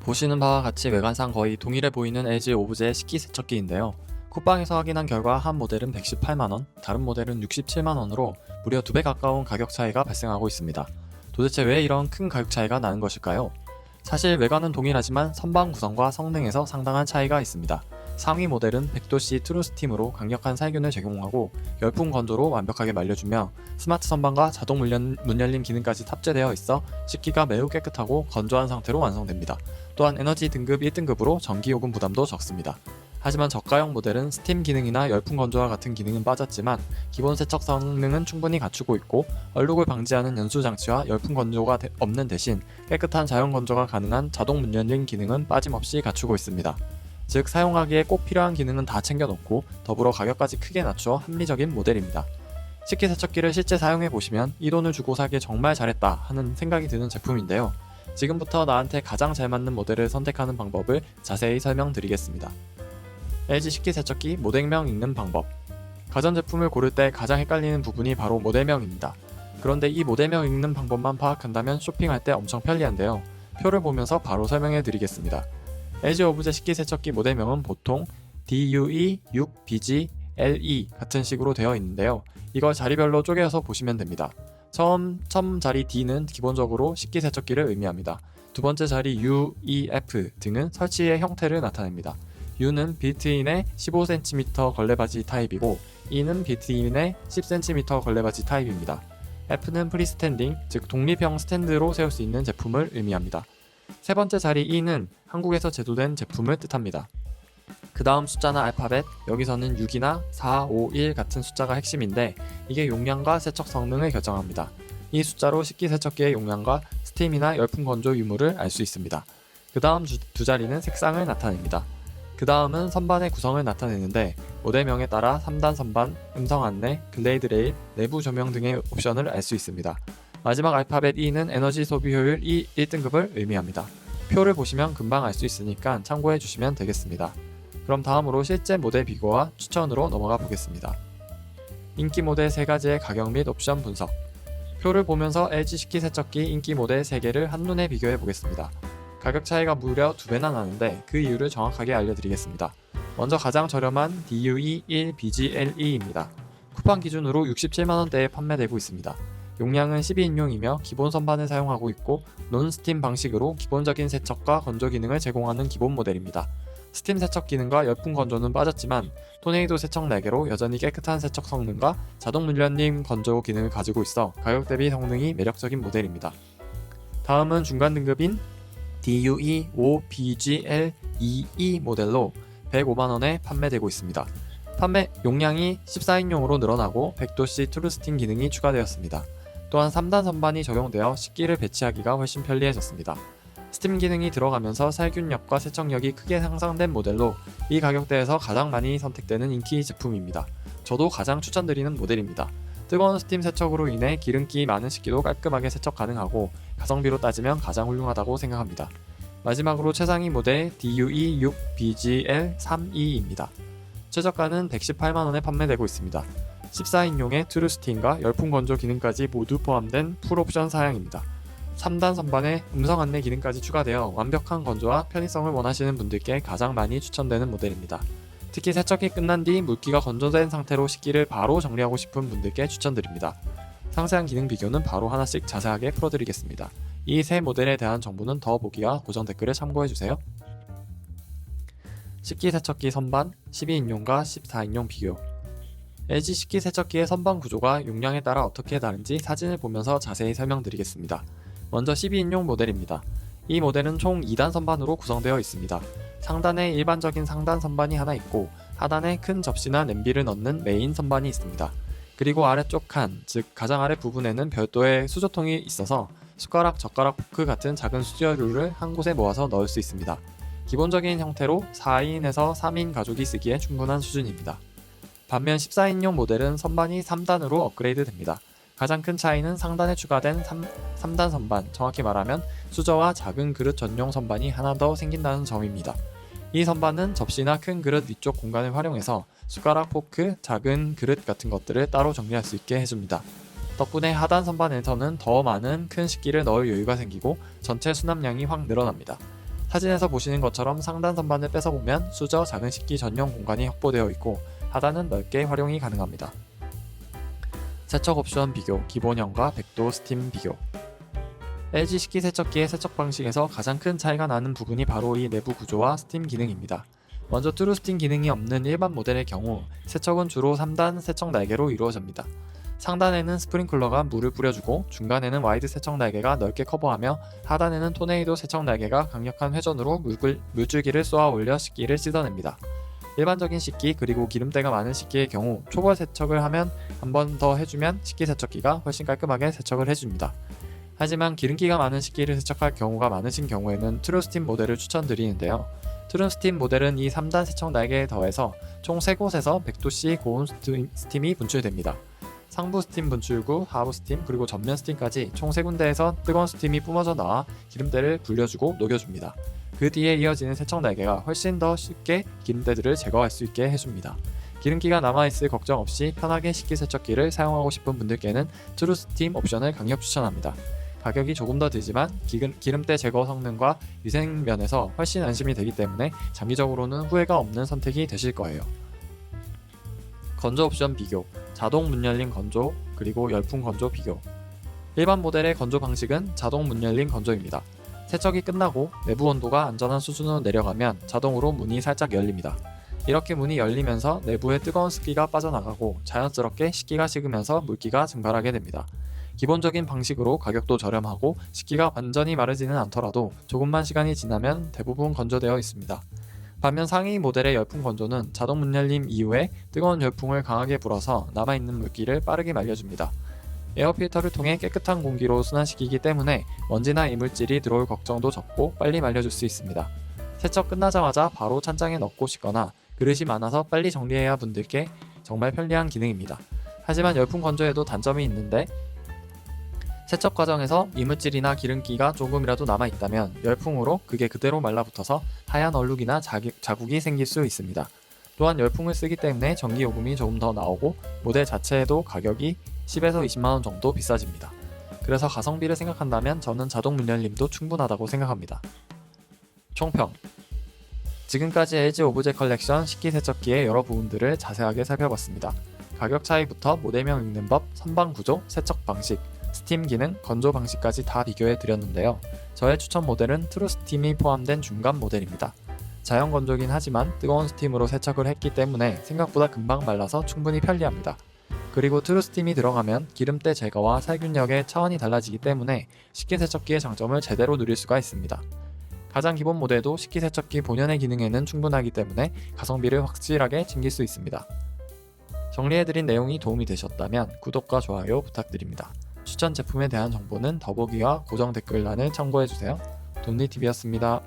보시는 바와 같이 외관상 거의 동일해 보이는 LG 오브제 식기세척기인데요. 쿠팡에서 확인한 결과 한 모델은 118만원, 다른 모델은 67만원으로 무려 2배 가까운 가격 차이가 발생하고 있습니다. 도대체 왜 이런 큰 가격 차이가 나는 것일까요? 사실 외관은 동일하지만 선반 구성과 성능에서 상당한 차이가 있습니다. 상위 모델은 100도씨 트루스팀으로 강력한 살균을 제공하고 열풍 건조로 완벽하게 말려주며 스마트 선반과 자동 문 열림 기능까지 탑재되어 있어 식기가 매우 깨끗하고 건조한 상태로 완성됩니다. 또한 에너지 등급 1등급으로 전기요금 부담도 적습니다. 하지만 저가형 모델은 스팀 기능이나 열풍 건조와 같은 기능은 빠졌지만 기본 세척 성능은 충분히 갖추고 있고 얼룩을 방지하는 연수 장치와 열풍 건조가 없는 대신 깨끗한 자연 건조가 가능한 자동 문 열림 기능은 빠짐없이 갖추고 있습니다. 즉 사용하기에 꼭 필요한 기능은 다 챙겨놓고 더불어 가격까지 크게 낮추어 합리적인 모델입니다. 식기세척기를 실제 사용해보시면 이 돈을 주고 사길 정말 잘했다 하는 생각이 드는 제품인데요. 지금부터 나한테 가장 잘 맞는 모델을 선택하는 방법을 자세히 설명드리겠습니다. LG 식기세척기 모델명 읽는 방법. 가전제품을 고를 때 가장 헷갈리는 부분이 바로 모델명입니다. 그런데 이 모델명 읽는 방법만 파악한다면 쇼핑할 때 엄청 편리한데요. 표를 보면서 바로 설명해 드리겠습니다. LG 오브제 식기세척기 모델명은 보통 DUE6BGLE 같은 식으로 되어 있는데요. 이걸 자리별로 쪼개서 보시면 됩니다. 처음 자리 D는 기본적으로 식기세척기를 의미합니다. 두 번째 자리 U, E, F 등은 설치의 형태를 나타냅니다. U는 빌트인의 15cm 걸레바지 타입이고 E는 빌트인의 10cm 걸레바지 타입입니다. F는 프리스탠딩, 즉 독립형 스탠드로 세울 수 있는 제품을 의미합니다. 세 번째 자리 E는 한국에서 제조된 제품을 뜻합니다. 그 다음 숫자나 알파벳, 여기서는 6이나 4, 5, 1 같은 숫자가 핵심인데 이게 용량과 세척 성능을 결정합니다. 이 숫자로 식기세척기의 용량과 스팀이나 열풍 건조 유무를 알 수 있습니다. 그 다음 두 자리는 색상을 나타냅니다. 그 다음은 선반의 구성을 나타내는데 모델명에 따라 3단 선반, 음성 안내, 글레이드 레일, 내부 조명 등의 옵션을 알 수 있습니다. 마지막 알파벳 E는 에너지 소비 효율 1등급을 의미합니다. 표를 보시면 금방 알 수 있으니까 참고해 주시면 되겠습니다. 그럼 다음으로 실제 모델 비교와 추천으로 넘어가 보겠습니다. 인기 모델 3가지의 가격 및 옵션 분석. 표를 보면서 LG 식기세척기 인기 모델 3개를 한눈에 비교해 보겠습니다. 가격 차이가 무려 2배나 나는데 그 이유를 정확하게 알려드리겠습니다. 먼저 가장 저렴한 DUE1BGLE입니다. 쿠팡 기준으로 67만원대에 판매되고 있습니다. 용량은 12인용이며 기본 선반을 사용하고 있고 논스팀 방식으로 기본적인 세척과 건조 기능을 제공하는 기본 모델입니다. 스팀 세척 기능과 열풍 건조는 빠졌지만 토네이도 세척 4개로 여전히 깨끗한 세척 성능과 자동 물열림 건조 기능을 가지고 있어 가격 대비 성능이 매력적인 모델입니다. 다음은 중간 등급인 DUE5BGL22 모델로 105만원에 판매되고 있습니다. 판매 용량이 14인용으로 늘어나고 100도씨 트루스팅 기능이 추가되었습니다. 또한 3단 선반이 적용되어 식기를 배치하기가 훨씬 편리해졌습니다. 스팀 기능이 들어가면서 살균력과 세척력이 크게 향상된 모델로 이 가격대에서 가장 많이 선택되는 인기 제품입니다. 저도 가장 추천드리는 모델입니다. 뜨거운 스팀 세척으로 인해 기름기 많은 식기도 깔끔하게 세척 가능하고 가성비로 따지면 가장 훌륭하다고 생각합니다. 마지막으로 최상위 모델 DUE6BGL32입니다. 최저가는 118만원에 판매되고 있습니다. 14인용의 트루스팅과 열풍 건조 기능까지 모두 포함된 풀옵션 사양입니다. 3단 선반에 음성 안내 기능까지 추가되어 완벽한 건조와 편의성을 원하시는 분들께 가장 많이 추천되는 모델입니다. 특히 세척이 끝난 뒤 물기가 건조된 상태로 식기를 바로 정리하고 싶은 분들께 추천드립니다. 상세한 기능 비교는 바로 하나씩 자세하게 풀어드리겠습니다. 이 세 모델에 대한 정보는 더보기와 고정 댓글을 참고해주세요. 식기세척기 선반 12인용과 14인용 비교. LG 식기세척기의 선반 구조가 용량에 따라 어떻게 다른지 사진을 보면서 자세히 설명드리겠습니다. 먼저 12인용 모델입니다. 이 모델은 총 2단 선반으로 구성되어 있습니다. 상단에 일반적인 상단 선반이 하나 있고 하단에 큰 접시나 냄비를 넣는 메인 선반이 있습니다. 그리고 아래쪽 칸, 즉 가장 아래 부분에는 별도의 수저통이 있어서 숟가락, 젓가락, 포크 같은 작은 수저류를 한 곳에 모아서 넣을 수 있습니다. 기본적인 형태로 4인에서 3인 가족이 쓰기에 충분한 수준입니다. 반면 14인용 모델은 선반이 3단으로 업그레이드 됩니다. 가장 큰 차이는 상단에 추가된 3단 선반, 정확히 말하면 수저와 작은 그릇 전용 선반이 하나 더 생긴다는 점입니다. 이 선반은 접시나 큰 그릇 위쪽 공간을 활용해서 숟가락, 포크, 작은 그릇 같은 것들을 따로 정리할 수 있게 해줍니다. 덕분에 하단 선반에서는 더 많은 큰 식기를 넣을 여유가 생기고 전체 수납량이 확 늘어납니다. 사진에서 보시는 것처럼 상단 선반을 뺏어보면 수저 작은 식기 전용 공간이 확보되어 있고 하단은 넓게 활용이 가능합니다. 세척 옵션 비교, 기본형과 100도 스팀 비교. LG 식기세척기의 세척 방식에서 가장 큰 차이가 나는 부분이 바로 이 내부 구조와 스팀 기능입니다. 먼저 트루 스팀 기능이 없는 일반 모델의 경우 세척은 주로 3단 세척 날개로 이루어집니다. 상단에는 스프링클러가 물을 뿌려주고 중간에는 와이드 세척 날개가 넓게 커버하며 하단에는 토네이도 세척 날개가 강력한 회전으로 물줄기를 쏘아 올려 식기를 씻어냅니다. 일반적인 식기 그리고 기름때가 많은 식기의 경우 초벌 세척을 하면 한 번 더 해주면 식기세척기가 훨씬 깔끔하게 세척을 해줍니다. 하지만 기름기가 많은 식기를 세척할 경우가 많으신 경우에는 트루스팀 모델을 추천드리는데요. 트루스팀 모델은 이 3단 세척 날개에 더해서 총 3곳에서 100도씨 고온 스팀이 분출됩니다. 상부 스팀 분출구, 하부 스팀, 그리고 전면 스팀까지 총 3군데에서 뜨거운 스팀이 뿜어져 나와 기름때를 불려주고 녹여줍니다. 그 뒤에 이어지는 세척 날개가 훨씬 더 쉽게 기름때들을 제거할 수 있게 해줍니다. 기름기가 남아있을 걱정 없이 편하게 식기세척기를 사용하고 싶은 분들께는 트루스팀 옵션을 강력 추천합니다. 가격이 조금 더 들지만 기름때 제거 성능과 위생 면에서 훨씬 안심이 되기 때문에 장기적으로는 후회가 없는 선택이 되실 거예요. 건조 옵션 비교, 자동 문 열림 건조, 그리고 열풍 건조 비교. 일반 모델의 건조 방식은 자동 문 열림 건조입니다. 세척이 끝나고 내부 온도가 안전한 수준으로 내려가면 자동으로 문이 살짝 열립니다. 이렇게 문이 열리면서 내부의 뜨거운 습기가 빠져나가고 자연스럽게 식기가 식으면서 물기가 증발하게 됩니다. 기본적인 방식으로 가격도 저렴하고 식기가 완전히 마르지는 않더라도 조금만 시간이 지나면 대부분 건조되어 있습니다. 반면 상위 모델의 열풍 건조는 자동 문 열림 이후에 뜨거운 열풍을 강하게 불어서 남아있는 물기를 빠르게 말려줍니다. 에어 필터를 통해 깨끗한 공기로 순환시키기 때문에 먼지나 이물질이 들어올 걱정도 적고 빨리 말려줄 수 있습니다. 세척 끝나자마자 바로 찬장에 넣고 씻거나 그릇이 많아서 빨리 정리해야 분들께 정말 편리한 기능입니다. 하지만 열풍 건조에도 단점이 있는데 세척 과정에서 이물질이나 기름기가 조금이라도 남아있다면 열풍으로 그게 그대로 말라붙어서 하얀 얼룩이나 자국이 생길 수 있습니다. 또한 열풍을 쓰기 때문에 전기요금이 조금 더 나오고 모델 자체에도 가격이 10에서 20만원 정도 비싸집니다. 그래서 가성비를 생각한다면 저는 자동 문열림도 충분하다고 생각합니다. 총평. 지금까지 LG 오브제 컬렉션 식기세척기의 여러 부분들을 자세하게 살펴봤습니다. 가격 차이부터 모델명 읽는 법, 선반 구조, 세척 방식, 스팀 기능, 건조 방식까지 다 비교해 드렸는데요. 저의 추천 모델은 트루스팀이 포함된 중간 모델입니다. 자연 건조긴 하지만 뜨거운 스팀으로 세척을 했기 때문에 생각보다 금방 말라서 충분히 편리합니다. 그리고 트루스팀이 들어가면 기름때 제거와 살균력의 차원이 달라지기 때문에 식기세척기의 장점을 제대로 누릴 수가 있습니다. 가장 기본 모델도 식기세척기 본연의 기능에는 충분하기 때문에 가성비를 확실하게 챙길 수 있습니다. 정리해드린 내용이 도움이 되셨다면 구독과 좋아요 부탁드립니다. 추천 제품에 대한 정보는 더보기와 고정 댓글란을 참고해주세요. 돈리TV였습니다.